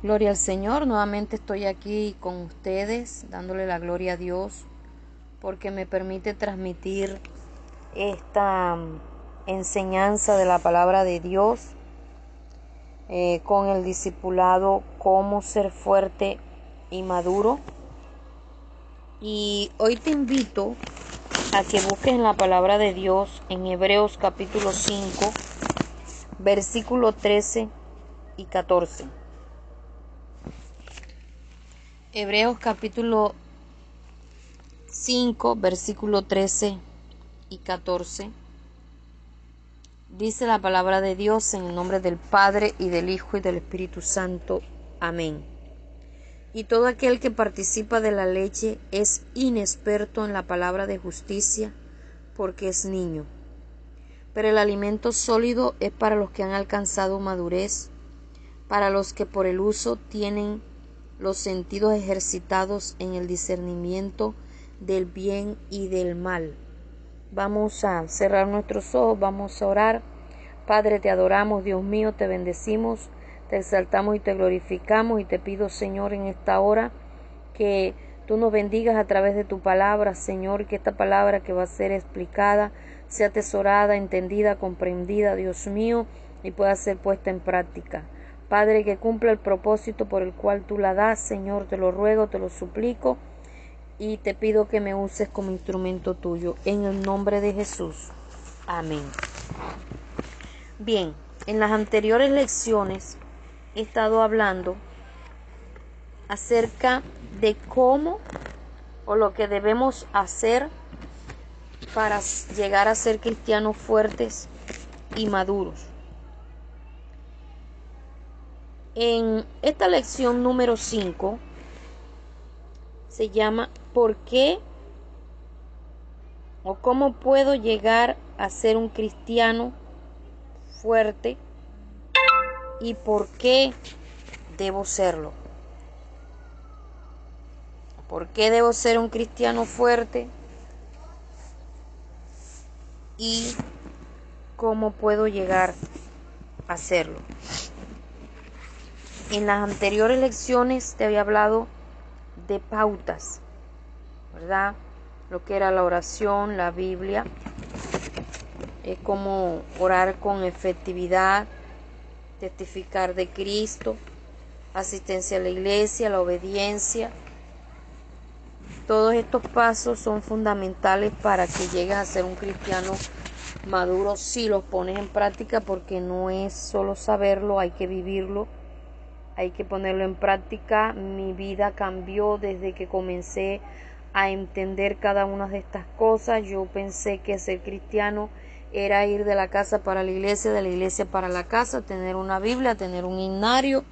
Gloria al Señor, nuevamente estoy aquí con ustedes, dándole la gloria a Dios, porque me permite transmitir esta enseñanza de la palabra de Dios con el discipulado Cómo ser fuerte y maduro. Y hoy te invito a que busques en la palabra de Dios en Hebreos capítulo 5, versículo 13 y 14. Hebreos capítulo 5, versículo 13 y 14. Dice la palabra de Dios en el nombre del Padre y del Hijo y del Espíritu Santo. Amén. Y todo aquel que participa de la leche es inexperto en la palabra de justicia, porque es niño. Pero el alimento sólido es para los que han alcanzado madurez, para los que por el uso tienen los sentidos ejercitados en el discernimiento del bien y del mal. Vamos a cerrar nuestros ojos, vamos a orar. Padre, te adoramos, Dios mío, te bendecimos, te exaltamos y te glorificamos, y te pido, Señor, en esta hora que tú nos bendigas a través de tu palabra, Señor, que esta palabra que va a ser explicada sea atesorada, entendida, comprendida, Dios mío, y pueda ser puesta en práctica. Padre, que cumpla el propósito por el cual tú la das, Señor, te lo ruego, te lo suplico, y te pido que me uses como instrumento tuyo, en el nombre de Jesús. Amén. Bien, en las anteriores lecciones he estado hablando acerca de cómo o lo que debemos hacer para llegar a ser cristianos fuertes y maduros. En esta lección número 5 se llama ¿por qué o cómo puedo llegar a ser un cristiano fuerte y por qué debo serlo? ¿Por qué debo ser un cristiano fuerte y cómo puedo llegar a serlo? En las anteriores lecciones te había hablado de pautas, ¿verdad? Lo que era la oración, la Biblia, cómo orar con efectividad, testificar de Cristo, asistencia a la iglesia, la obediencia. Todos estos pasos son fundamentales para que llegues a ser un cristiano maduro si los pones en práctica, porque no es solo saberlo, hay que vivirlo, hay que ponerlo en práctica. Mi vida cambió desde que comencé a entender cada una de estas cosas. Yo pensé que ser cristiano era ir de la casa para la iglesia, de la iglesia para la casa, tener una Biblia, tener un himnario,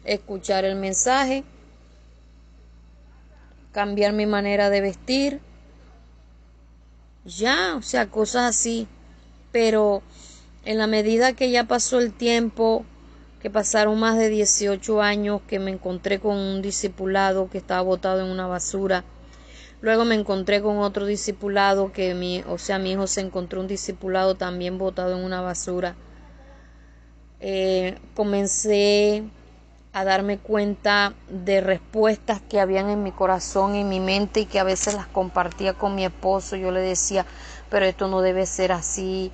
escuchar el mensaje, cambiar mi manera de vestir, ya, o sea, cosas así. Pero en la medida que ya pasó el tiempo, que pasaron más de 18 años, que me encontré con un discipulado que estaba botado en una basura. Luego me encontré con otro discipulado que mi hijo se encontró un discipulado también botado en una basura. Comencé a darme cuenta de respuestas que habían en mi corazón y en mi mente, y que a veces las compartía con mi esposo. Yo le decía, pero esto no debe ser así.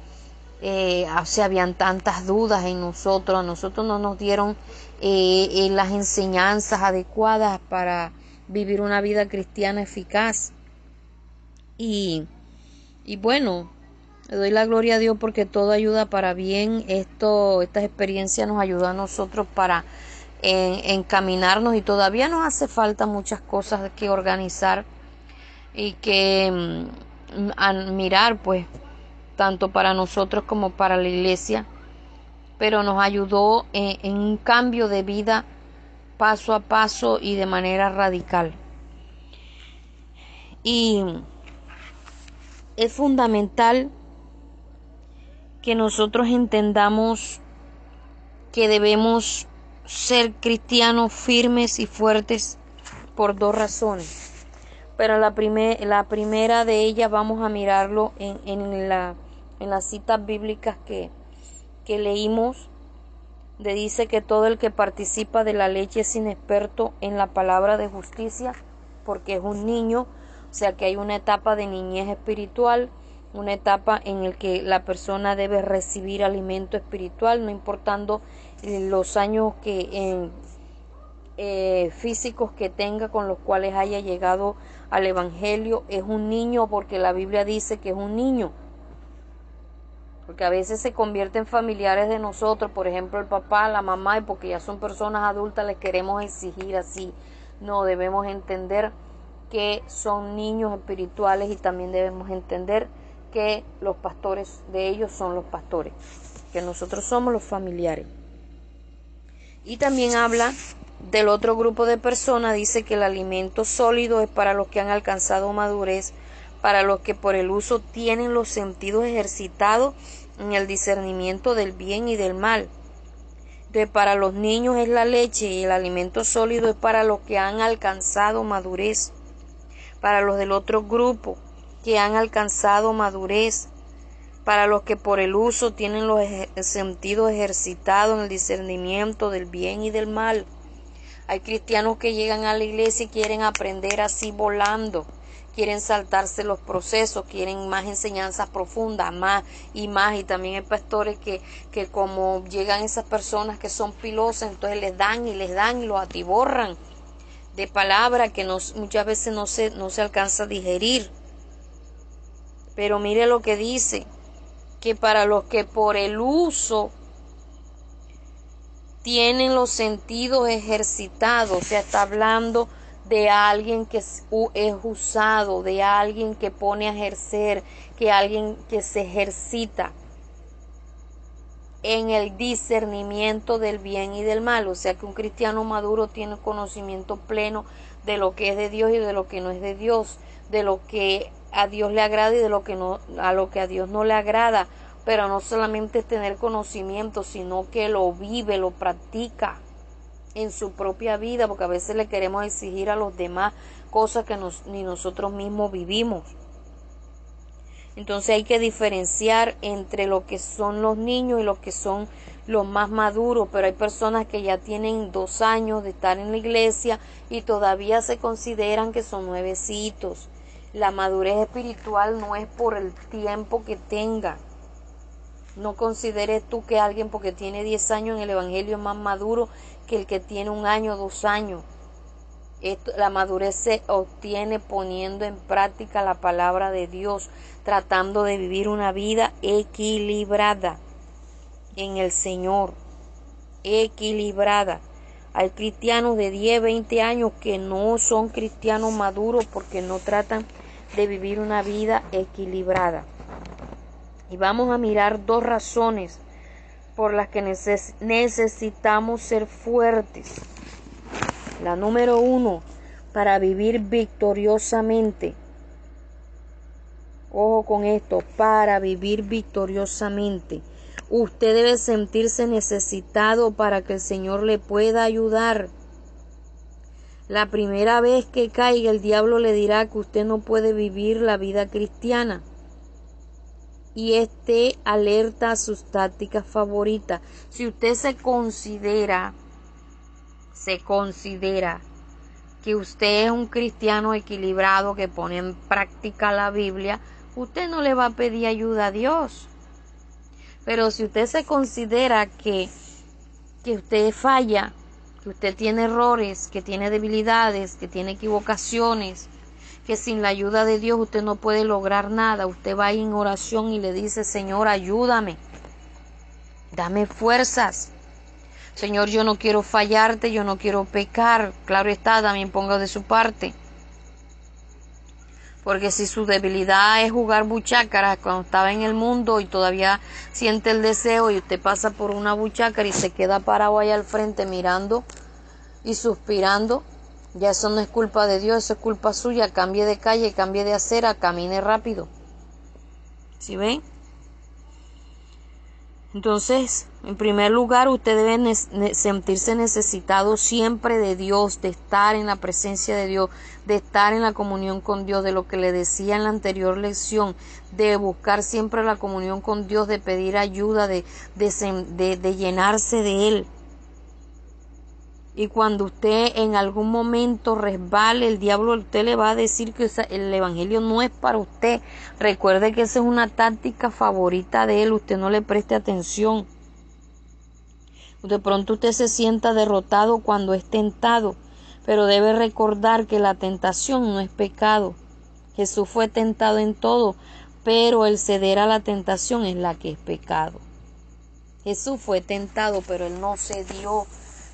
Habían tantas dudas en nosotros. A nosotros no nos dieron las enseñanzas adecuadas para vivir una vida cristiana eficaz. Y bueno, le doy la gloria a Dios porque todo ayuda para bien. Estas experiencias nos ayudan a nosotros para encaminarnos, y todavía nos hace falta muchas cosas que organizar y que admirar, pues, tanto para nosotros como para la iglesia, pero nos ayudó en un cambio de vida paso a paso y de manera radical. Y es fundamental que nosotros entendamos que debemos ser cristianos firmes y fuertes por dos razones. Pero la primera de ellas vamos a mirarlo en las citas bíblicas que leímos. donde dice que todo el que participa de la leche es inexperto en la palabra de justicia, porque es un niño, o sea que hay una etapa de niñez espiritual, una etapa en la que la persona debe recibir alimento espiritual, no importando los años físicos que tenga con los cuales haya llegado al Evangelio. Es un niño porque la Biblia dice que es un niño, porque a veces se convierten familiares de nosotros, por ejemplo el papá, la mamá, y porque ya son personas adultas les queremos exigir así. No, debemos entender que son niños espirituales y también debemos entender que los pastores de ellos son los pastores, que nosotros somos los familiares. Y también habla del otro grupo de personas, dice que el alimento sólido es para los que han alcanzado madurez, para los que por el uso tienen los sentidos ejercitados en el discernimiento del bien y del mal. Entonces, para los niños es la leche y el alimento sólido es para los que han alcanzado madurez. Para los del otro grupo que han alcanzado madurez, para los que por el uso tienen los sentidos ejercitados en el discernimiento del bien y del mal. Hay cristianos que llegan a la iglesia y quieren aprender así volando, quieren saltarse los procesos, quieren más enseñanzas profundas, más, y también hay pastores que como llegan esas personas que son pilosas, entonces les dan y los atiborran de palabra que muchas veces no se alcanza a digerir. Pero mire lo que dice, que para los que por el uso tienen los sentidos ejercitados, o sea, está hablando de alguien que es usado, de alguien que pone a ejercer, que alguien que se ejercita en el discernimiento del bien y del mal, o sea que un cristiano maduro tiene conocimiento pleno de lo que es de Dios y de lo que no es de Dios, de lo que a Dios le agrada y de lo que no, a lo que a Dios no le agrada, pero no solamente es tener conocimiento, sino que lo vive, lo practica en su propia vida, porque a veces le queremos exigir a los demás cosas que ni nosotros mismos vivimos. Entonces hay que diferenciar entre lo que son los niños y lo que son los más maduros, pero hay personas que ya tienen 2 años de estar en la iglesia y todavía se consideran que son nuevecitos. La madurez espiritual no es por el tiempo que tenga. No consideres tú que alguien porque tiene 10 años en el evangelio es más maduro que el que tiene 1 año, 2 años. La madurez se obtiene poniendo en práctica la palabra de Dios, tratando de vivir una vida equilibrada en el Señor, equilibrada. Hay cristianos de 10, 20 años que no son cristianos maduros porque no tratan de vivir una vida equilibrada. Y vamos a mirar 2 razones por las que necesitamos ser fuertes. La número 1, para vivir victoriosamente. Ojo con esto, para vivir victoriosamente. Usted debe sentirse necesitado para que el Señor le pueda ayudar. La primera vez que caiga, el diablo le dirá que usted no puede vivir la vida cristiana. Y esté alerta a sus tácticas favoritas. Si usted se considera que usted es un cristiano equilibrado que pone en práctica la Biblia, usted no le va a pedir ayuda a Dios. Pero si usted se considera que usted falla, que usted tiene errores, que tiene debilidades, que tiene equivocaciones, que sin la ayuda de Dios usted no puede lograr nada, usted va en oración y le dice: Señor, ayúdame, dame fuerzas. Señor, yo no quiero fallarte, yo no quiero pecar. Claro está, también ponga de su parte. Porque si su debilidad es jugar buchácaras cuando estaba en el mundo y todavía siente el deseo y usted pasa por una buchácara y se queda parado ahí al frente mirando y suspirando, ya eso no es culpa de Dios, eso es culpa suya. Cambie de calle, cambie de acera, camine rápido. ¿Sí ven? Entonces, en primer lugar, usted debe sentirse necesitado siempre de Dios, de estar en la presencia de Dios, de estar en la comunión con Dios, de lo que le decía en la anterior lección, de buscar siempre la comunión con Dios, de pedir ayuda, de llenarse de Él. Y cuando usted en algún momento resbale, el diablo usted le va a decir que el evangelio no es para usted. Recuerde que esa es una táctica favorita de él, usted no le preste atención. De pronto usted se sienta derrotado cuando es tentado, pero debe recordar que la tentación no es pecado. Jesús fue tentado en todo, pero el ceder a la tentación es la que es pecado. Jesús fue tentado, pero él no cedió,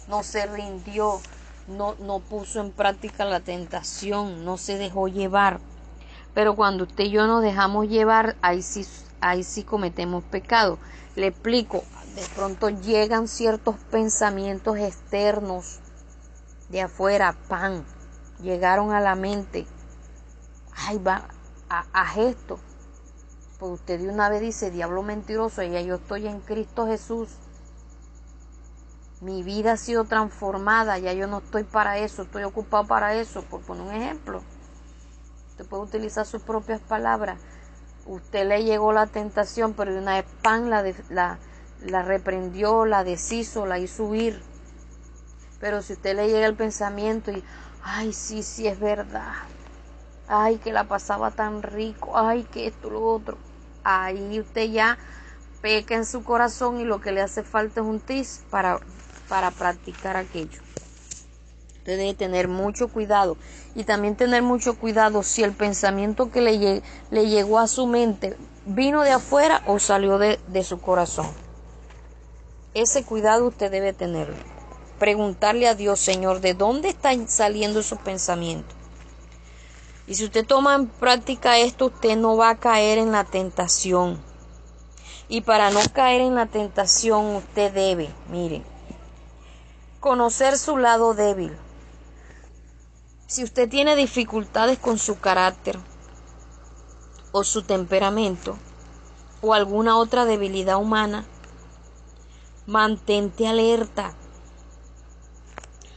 no se rindió, no puso en práctica la tentación, no se dejó llevar. Pero cuando usted y yo nos dejamos llevar, ahí sí cometemos pecado. Le explico, de pronto llegan ciertos pensamientos externos de afuera, llegaron a la mente. Ay, haz esto. Pues usted de una vez dice, diablo mentiroso, ya yo estoy en Cristo Jesús. Mi vida ha sido transformada, ya yo no estoy para eso, estoy ocupado para eso, por poner un ejemplo. Usted puede utilizar sus propias palabras. Usted le llegó la tentación, pero de una vez la reprendió, la deshizo, la hizo huir. Pero si usted le llega el pensamiento y, ay, sí es verdad. Ay, que la pasaba tan rico, ay, que esto, lo otro. Ahí usted ya peca en su corazón y lo que le hace falta es un tips para practicar aquello. Usted debe tener mucho cuidado y también tener mucho cuidado si el pensamiento que le llegó a su mente vino de afuera o salió de su corazón. Ese cuidado usted debe tenerlo. Preguntarle a Dios, Señor, ¿de dónde están saliendo esos pensamientos? Y si usted toma en práctica esto, usted no va a caer en la tentación. Y para no caer en la tentación, usted debe, mire, conocer su lado débil. Si usted tiene dificultades con su carácter o su temperamento o alguna otra debilidad humana, mantente alerta.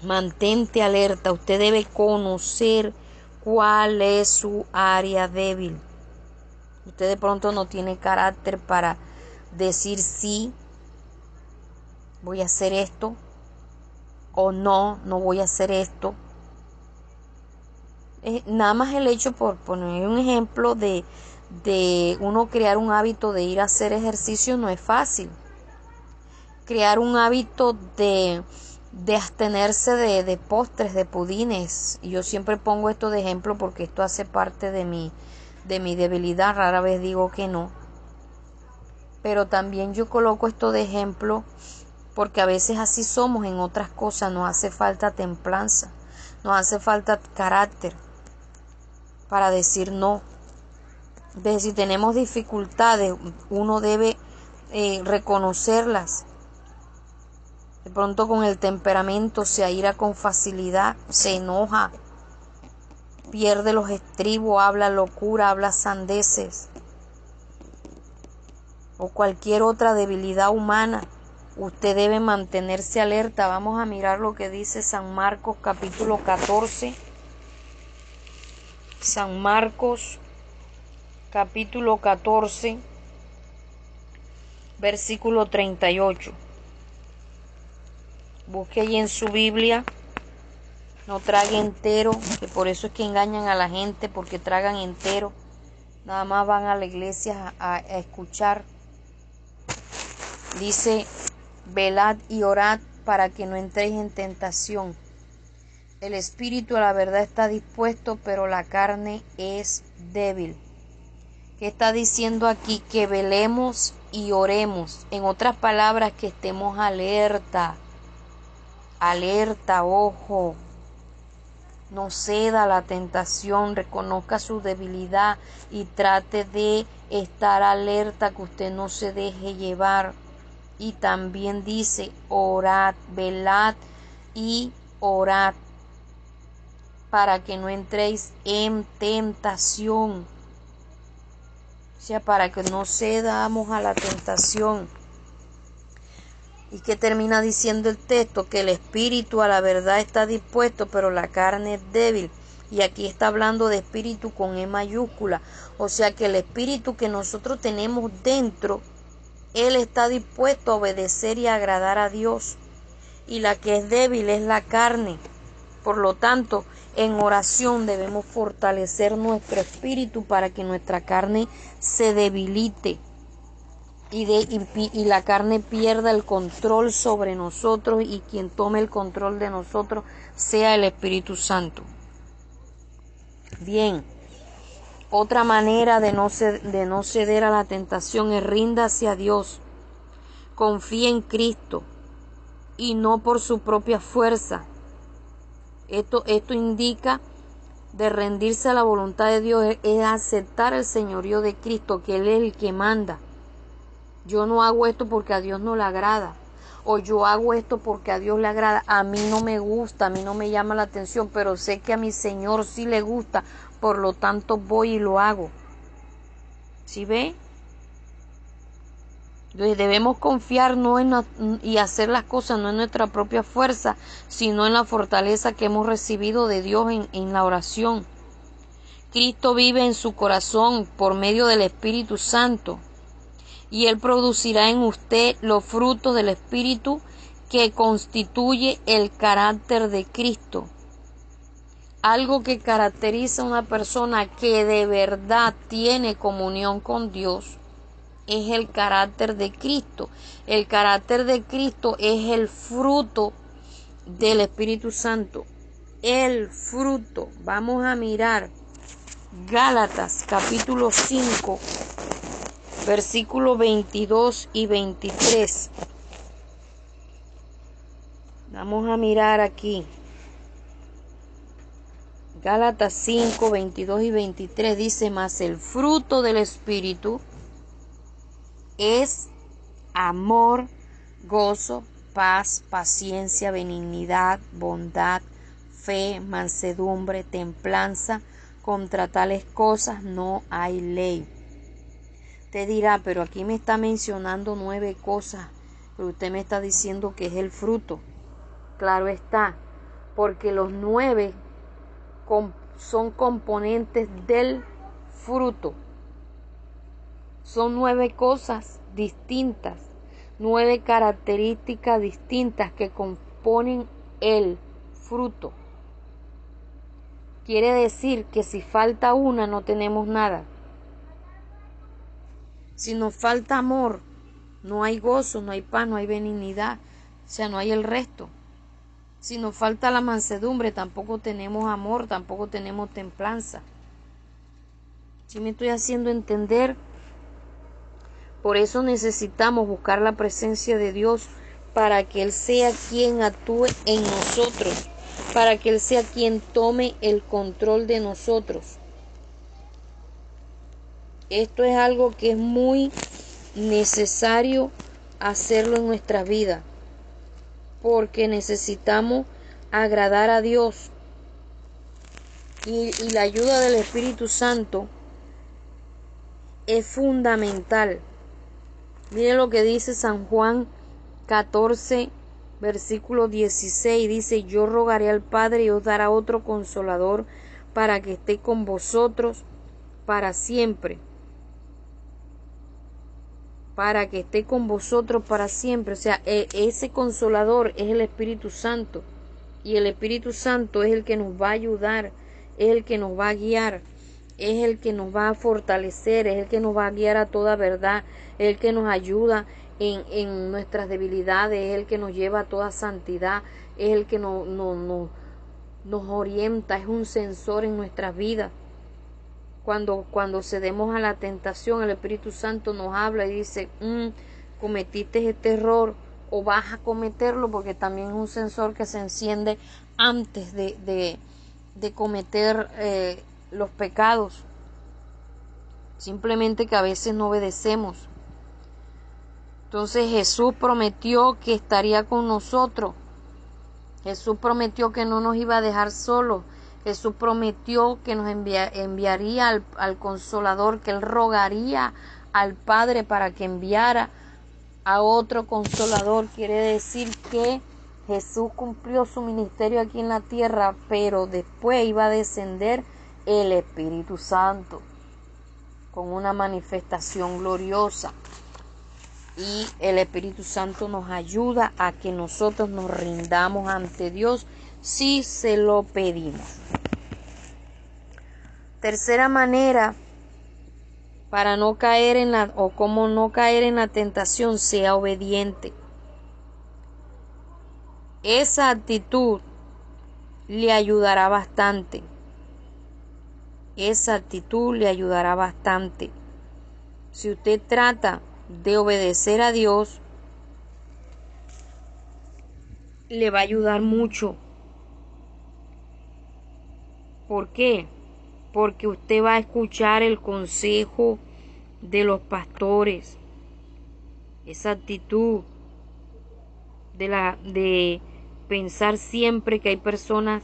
Mantente alerta. Usted debe conocer cuál es su área débil. Usted de pronto no tiene carácter para decir sí, voy a hacer esto, o no voy a hacer esto. Nada más el hecho, por poner un ejemplo, de uno crear un hábito de ir a hacer ejercicio no es fácil. Crear un hábito de abstenerse de postres, de pudines. Y yo siempre pongo esto de ejemplo porque esto hace parte de mi debilidad. Rara vez digo que no. Pero también yo coloco esto de ejemplo porque a veces así somos en otras cosas. Nos hace falta templanza, nos hace falta carácter para decir no. Entonces, si tenemos dificultades, uno debe reconocerlas. De pronto con el temperamento se aira con facilidad, se enoja, pierde los estribos, habla locura, habla sandeces o cualquier otra debilidad humana. Usted debe mantenerse alerta. Vamos a mirar lo que dice San Marcos capítulo 14. San Marcos capítulo 14, versículo 38. Busque allí en su Biblia. No trague entero, que por eso es que engañan a la gente, porque tragan entero. Nada más van a la iglesia a escuchar. Dice, velad y orad para que no entréis en tentación. El espíritu a la verdad está dispuesto, pero la carne es débil. ¿Qué está diciendo aquí? Que velemos y oremos. En otras palabras, que estemos alerta. Alerta, ojo. No ceda a la tentación, reconozca su debilidad y trate de estar alerta, que usted no se deje llevar. Y también dice, orad, velad y orad para que no entréis en tentación. O sea, para que no cedamos a la tentación. ¿Y qué termina diciendo el texto? Que el espíritu a la verdad está dispuesto, pero la carne es débil. Y aquí está hablando de espíritu con E mayúscula. O sea que el espíritu que nosotros tenemos dentro, él está dispuesto a obedecer y agradar a Dios. Y la que es débil es la carne. Por lo tanto, en oración debemos fortalecer nuestro espíritu para que nuestra carne se debilite y la carne pierda el control sobre nosotros, y quien tome el control de nosotros sea el Espíritu Santo. Bien, otra manera de no ceder a la tentación es ríndase a Dios, confía en Cristo y no por su propia fuerza. Esto indica de rendirse a la voluntad de Dios, es aceptar el señorío de Cristo, que Él es el que manda. Yo no hago esto porque a Dios no le agrada, o yo hago esto porque a Dios le agrada. A mí no me gusta, a mí no me llama la atención, pero sé que a mi Señor sí le gusta, por lo tanto voy y lo hago. ¿Sí ve? Entonces debemos confiar y hacer las cosas no en nuestra propia fuerza, sino en la fortaleza que hemos recibido de Dios en la oración. Cristo vive en su corazón por medio del Espíritu Santo, y Él producirá en usted los frutos del Espíritu que constituye el carácter de Cristo. Algo que caracteriza a una persona que de verdad tiene comunión con Dios es el carácter de Cristo. El carácter de Cristo es el fruto del Espíritu Santo. El fruto. Vamos a mirar Gálatas capítulo 5. Versículos 22 y 23. Vamos a mirar aquí. Gálatas 5, 22 y 23 dice: mas el fruto del Espíritu es amor, gozo, paz, paciencia, benignidad, bondad, fe, mansedumbre, templanza. Contra tales cosas no hay ley. Usted dirá, pero aquí me está mencionando 9 cosas, pero usted me está diciendo que es el fruto. Claro está, porque los 9 son componentes del fruto. Son 9 cosas distintas, 9 características distintas que componen el fruto. Quiere decir que si falta una, no tenemos nada. Si nos falta amor, no hay gozo, no hay paz, no hay benignidad, o sea, no hay el resto. Si nos falta la mansedumbre, tampoco tenemos amor, tampoco tenemos templanza. ¿Sí me estoy haciendo entender? Por eso necesitamos buscar la presencia de Dios, para que Él sea quien actúe en nosotros, para que Él sea quien tome el control de nosotros. Esto es algo que es muy necesario hacerlo en nuestra vida, porque necesitamos agradar a Dios, y la ayuda del Espíritu Santo es fundamental. Mire lo que dice San Juan 14, versículo 16, dice: yo rogaré al Padre y os dará otro consolador para que esté con vosotros para siempre. Para que esté con vosotros para siempre. O sea, ese consolador es el Espíritu Santo, y el Espíritu Santo es el que nos va a ayudar, es el que nos va a guiar, es el que nos va a fortalecer, es el que nos va a guiar a toda verdad, es el que nos ayuda en nuestras debilidades, es el que nos lleva a toda santidad, es el que nos orienta, es un sensor en nuestras vidas. Cuando cedemos a la tentación, el Espíritu Santo nos habla y dice: cometiste este error, o vas a cometerlo, porque también es un sensor que se enciende antes de cometer los pecados. Simplemente que a veces no obedecemos. Entonces Jesús prometió que estaría con nosotros. Jesús prometió que no nos iba a dejar solos. Jesús prometió que nos enviaría al Consolador, que Él rogaría al Padre para que enviara a otro consolador. Quiere decir que Jesús cumplió su ministerio aquí en la tierra, pero después iba a descender el Espíritu Santo con una manifestación gloriosa. Y el Espíritu Santo nos ayuda a que nosotros nos rindamos ante Dios si se lo pedimos. Tercera manera para no caer en cómo no caer en la tentación: sea obediente. Esa actitud le ayudará bastante. Esa actitud le ayudará bastante. Si usted trata de obedecer a Dios, le va a ayudar mucho. ¿Por qué? Porque usted va a escuchar el consejo de los pastores. Esa actitud de pensar siempre que hay personas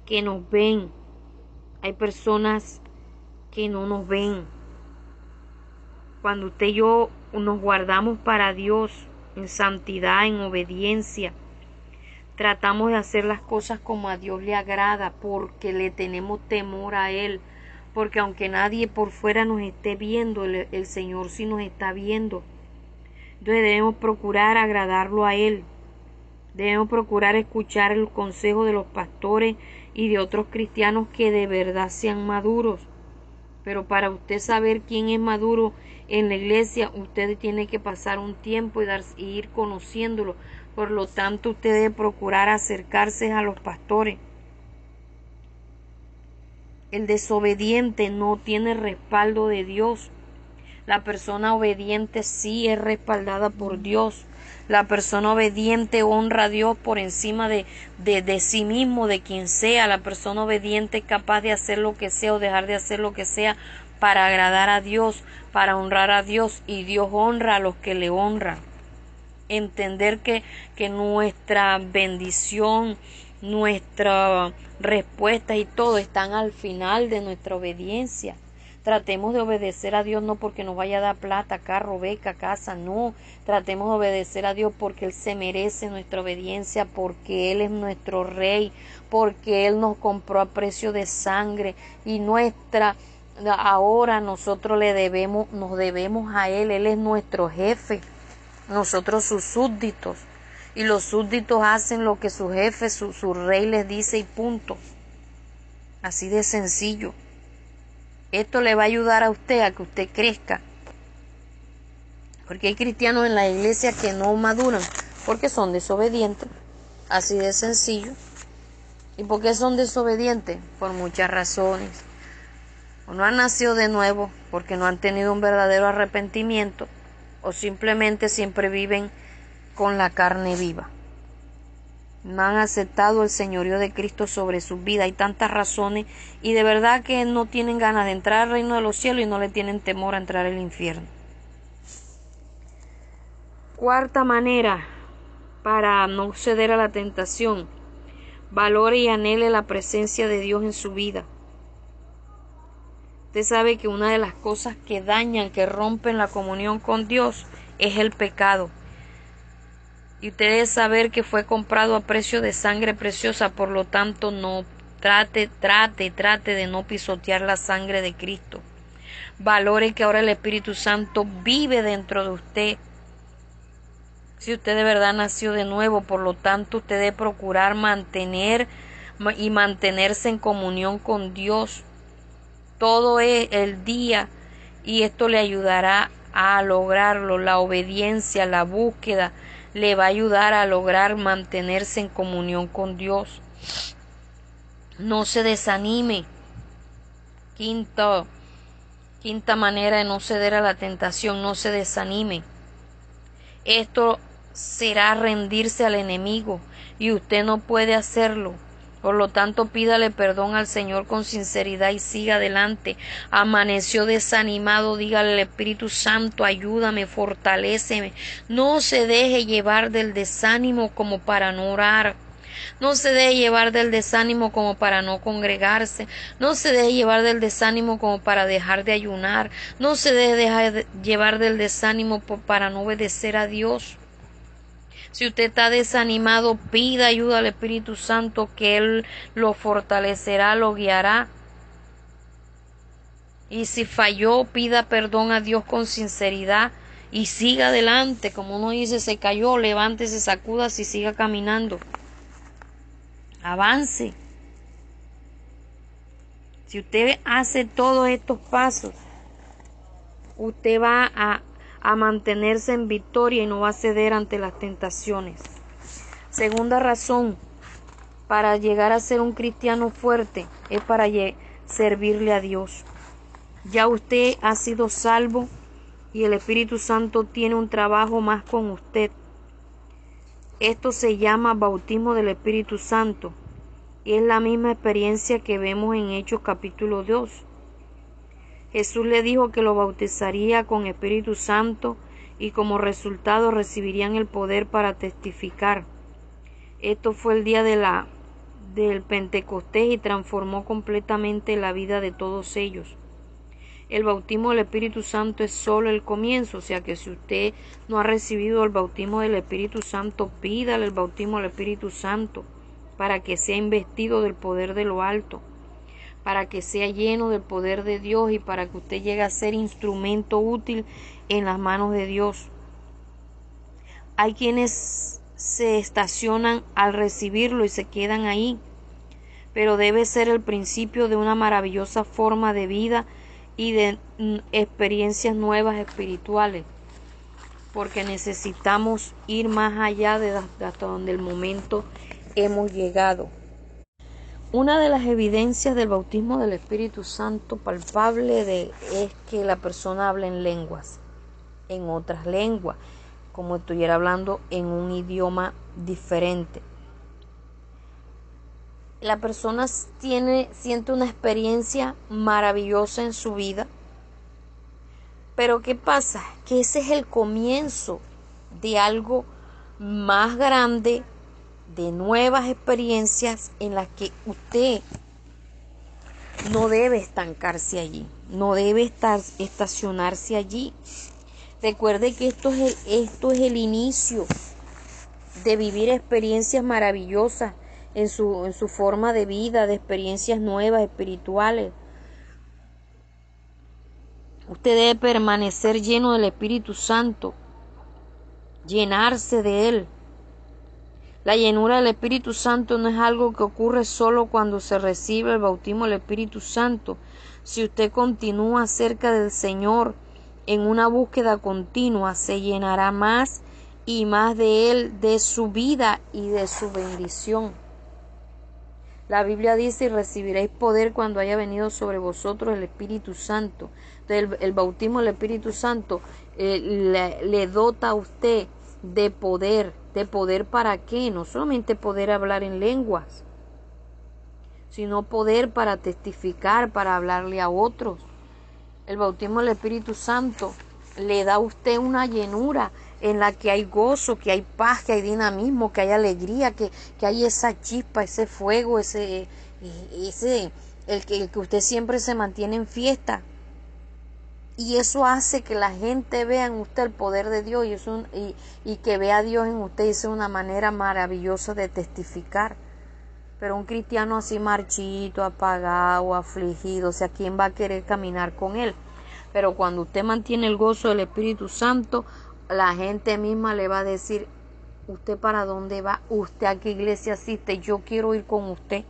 que nos ven, hay personas que no nos ven. Cuando usted y yo nos guardamos para Dios en santidad, en obediencia, tratamos de hacer las cosas como a Dios le agrada, porque le tenemos temor a Él, porque aunque nadie por fuera nos esté viendo, el Señor sí nos está viendo. Entonces debemos procurar agradarlo a Él. Debemos procurar escuchar el consejo de los pastores y de otros cristianos que de verdad sean maduros. Pero para usted saber quién es maduro en la iglesia, usted tiene que pasar un tiempo y ir conociéndolo. Por lo tanto, usted debe procurar acercarse a los pastores. El desobediente no tiene respaldo de Dios. La persona obediente sí es respaldada por Dios. La persona obediente honra a Dios por encima de sí mismo, de quien sea. La persona obediente es capaz de hacer lo que sea o dejar de hacer lo que sea para agradar a Dios, para honrar a Dios, y Dios honra a los que le honran. Entender que nuestra bendición, nuestra respuesta y todo están al final de nuestra obediencia. Tratemos de obedecer a Dios no porque nos vaya a dar plata, carro, beca, casa, no. Tratemos de obedecer a Dios porque Él se merece nuestra obediencia, porque Él es nuestro Rey, porque Él nos compró a precio de sangre y ahora nosotros nos debemos a Él. Él es nuestro jefe, nosotros sus súbditos, y los súbditos hacen lo que su jefe, su rey les dice y punto. Así de sencillo. Esto le va a ayudar a usted a que usted crezca, porque hay cristianos en la iglesia que no maduran porque son desobedientes, así de sencillo. ¿Y por qué son desobedientes? Por muchas razones. O no han nacido de nuevo porque no han tenido un verdadero arrepentimiento, o simplemente siempre viven con la carne viva. No han aceptado el señorío de Cristo sobre su vida. Hay tantas razones, y de verdad que no tienen ganas de entrar al reino de los cielos y no le tienen temor a entrar al infierno. Cuarta manera para no ceder a la tentación: valore y anhele la presencia de Dios en su vida. Usted sabe que una de las cosas que dañan, que rompen la comunión con Dios, es el pecado. Y usted debe saber que fue comprado a precio de sangre preciosa, por lo tanto no trate de no pisotear la sangre de Cristo. Valore que ahora el Espíritu Santo vive dentro de usted. Si usted de verdad nació de nuevo, por lo tanto usted debe procurar mantenerse en comunión con Dios todo el día, y esto le ayudará a lograrlo. La obediencia, la búsqueda, le va a ayudar a lograr mantenerse en comunión con Dios. No se desanime. Quinta manera de no ceder a la tentación: no se desanime. Esto será rendirse al enemigo, y usted no puede hacerlo. Por lo tanto, pídale perdón al Señor con sinceridad y siga adelante. Amaneció desanimado, dígale al Espíritu Santo: ayúdame, fortaléceme. No se deje llevar del desánimo como para no orar. No se deje llevar del desánimo como para no congregarse. No se deje llevar del desánimo como para dejar de ayunar. No se deje llevar del desánimo para no obedecer a Dios. Si usted está desanimado, pida ayuda al Espíritu Santo, que Él lo fortalecerá, lo guiará. Y si falló, pida perdón a Dios con sinceridad y siga adelante. Como uno dice, se cayó, levántese, sacúdase y siga caminando. Avance. Si usted hace todos estos pasos, usted va a mantenerse en victoria y no va a ceder ante las tentaciones. Segunda razón para llegar a ser un cristiano fuerte es para servirle a Dios. Ya usted ha sido salvo y el Espíritu Santo tiene un trabajo más con usted. Esto se llama bautismo del Espíritu Santo y es la misma experiencia que vemos en Hechos capítulo 2. Jesús le dijo que lo bautizaría con Espíritu Santo y como resultado recibirían el poder para testificar. Esto fue el día del Pentecostés y transformó completamente la vida de todos ellos. El bautismo del Espíritu Santo es solo el comienzo, o sea que si usted no ha recibido el bautismo del Espíritu Santo, pídale el bautismo del Espíritu Santo para que sea investido del poder de lo alto, para que sea lleno del poder de Dios y para que usted llegue a ser instrumento útil en las manos de Dios. Hay quienes se estacionan al recibirlo y se quedan ahí, pero debe ser el principio de una maravillosa forma de vida y de experiencias nuevas espirituales, porque necesitamos ir más allá de hasta donde el momento hemos llegado. Una de las evidencias del bautismo del Espíritu Santo palpable es que la persona habla en lenguas, en otras lenguas, como estuviera hablando en un idioma diferente. La persona siente una experiencia maravillosa en su vida, pero ¿qué pasa? Que ese es el comienzo de algo más grande, de nuevas experiencias en las que usted no debe estancarse allí, no debe estacionarse allí. Recuerde que esto es el inicio de vivir experiencias maravillosas en su forma de vida, de experiencias nuevas, espirituales. Usted debe permanecer lleno del Espíritu Santo, llenarse de Él. La llenura del Espíritu Santo no es algo que ocurre solo cuando se recibe el bautismo del Espíritu Santo. Si usted continúa cerca del Señor en una búsqueda continua, se llenará más y más de Él, de su vida y de su bendición. La Biblia dice: y recibiréis poder cuando haya venido sobre vosotros el Espíritu Santo. Entonces el bautismo del Espíritu Santo le dota a usted de poder. ¿De poder para qué? No solamente poder hablar en lenguas, sino poder para testificar, para hablarle a otros. El bautismo del Espíritu Santo le da a usted una llenura en la que hay gozo, que hay paz, que hay dinamismo, que hay alegría, que hay esa chispa, ese fuego, el que usted siempre se mantiene en fiesta. Y eso hace que la gente vea en usted el poder de Dios y que vea a Dios en usted. Y es una manera maravillosa de testificar. Pero un cristiano así marchito, apagado, afligido, o sea, ¿quién va a querer caminar con él? Pero cuando usted mantiene el gozo del Espíritu Santo, la gente misma le va a decir: ¿usted para dónde va? ¿Usted a qué iglesia asiste? Yo quiero ir con usted.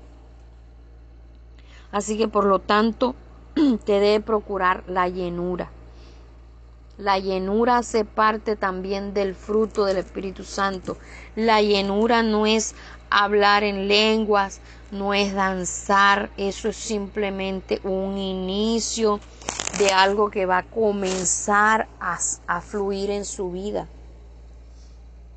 Así que por lo tanto, usted debe procurar la llenura. La llenura hace parte también del fruto del Espíritu Santo. La llenura no es hablar en lenguas, no es danzar, eso es simplemente un inicio de algo que va a comenzar a fluir en su vida.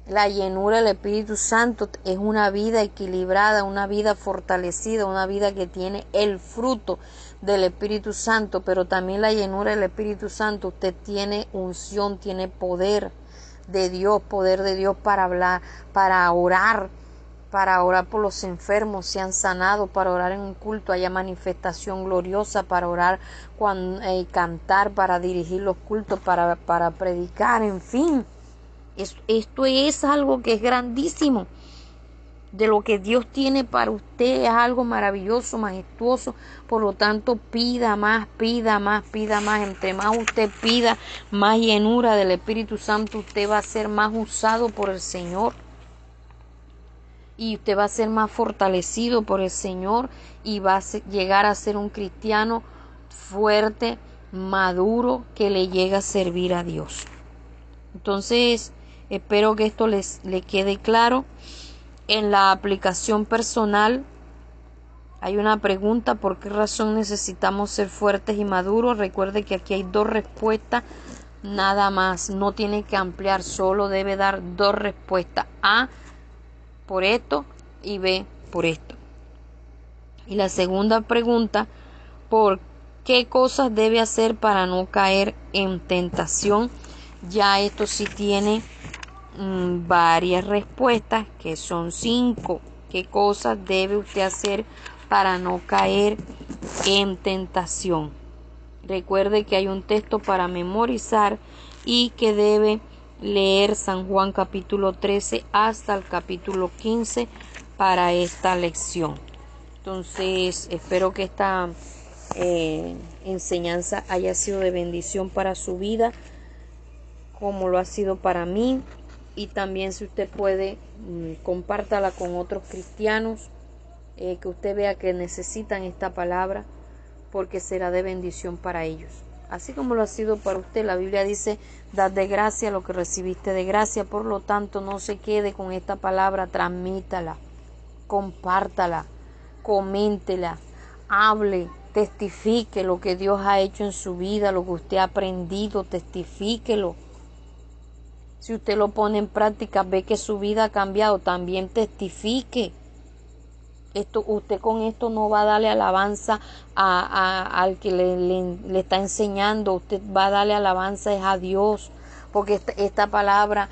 La llenura del Espíritu Santo es una vida equilibrada, una vida fortalecida, una vida que tiene el fruto del Espíritu Santo, pero también la llenura del Espíritu Santo, usted tiene unción, tiene poder de Dios para hablar, para orar, para orar por los enfermos, sean sanados, para orar en un culto, haya manifestación gloriosa, para orar, cantar, para dirigir los cultos, para predicar, en fin. Esto es algo que es grandísimo. De lo que Dios tiene para usted es algo maravilloso, majestuoso. Por lo tanto, pida más, pida más, pida más. Entre más usted pida, más llenura del Espíritu Santo, usted va a ser más usado por el Señor. Y usted va a ser más fortalecido por el Señor y va a llegar a ser un cristiano fuerte, maduro, que le llega a servir a Dios. Entonces, espero que esto le quede claro. En la aplicación personal hay una pregunta: ¿por qué razón necesitamos ser fuertes y maduros? Recuerde que aquí hay 2 respuestas, nada más, no tiene que ampliar, solo debe dar 2 respuestas: A, por esto, y B, por esto. Y la segunda pregunta: ¿por qué cosas debe hacer para no caer en tentación? Ya esto sí tiene varias respuestas, que son 5. ¿Qué cosas debe usted hacer para no caer en tentación? Recuerde que hay un texto para memorizar y que debe leer San Juan capítulo 13 hasta el capítulo 15 para esta lección. Entonces, espero que esta enseñanza haya sido de bendición para su vida, como lo ha sido para mí. Y también, si usted puede, compártala con otros cristianos que usted vea que necesitan esta palabra, porque será de bendición para ellos. Así como lo ha sido para usted. La Biblia dice: dad de gracia lo que recibiste de gracia. Por lo tanto, no se quede con esta palabra, transmítala, compártala, coméntela, hable, testifique lo que Dios ha hecho en su vida, lo que usted ha aprendido, testifíquelo. Si usted lo pone en práctica, ve que su vida ha cambiado, también testifique. Usted con esto no va a darle alabanza al que le está enseñando, usted va a darle alabanza a Dios, porque esta palabra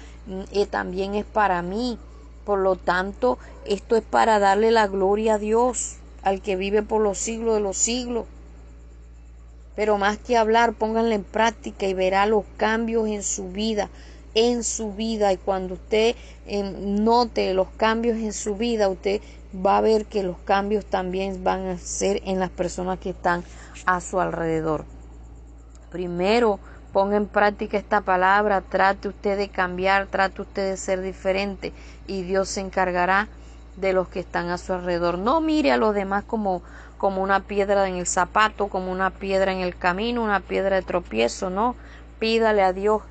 también es para mí. Por lo tanto, esto es para darle la gloria a Dios, al que vive por los siglos de los siglos. Pero más que hablar, pónganla en práctica y verá los cambios en su vida. Y cuando usted note los cambios en su vida, usted va a ver que los cambios también van a ser en las personas que están a su alrededor. Primero, ponga en práctica esta palabra, trate usted de cambiar, trate usted de ser diferente, y Dios se encargará de los que están a su alrededor. No mire a los demás como una piedra en el zapato, como una piedra en el camino, una piedra de tropiezo, no. Pídale a Dios,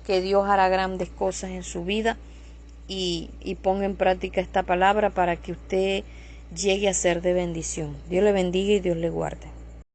que Dios hará grandes cosas en su vida, y ponga en práctica esta palabra para que usted llegue a ser de bendición. Dios le bendiga y Dios le guarde.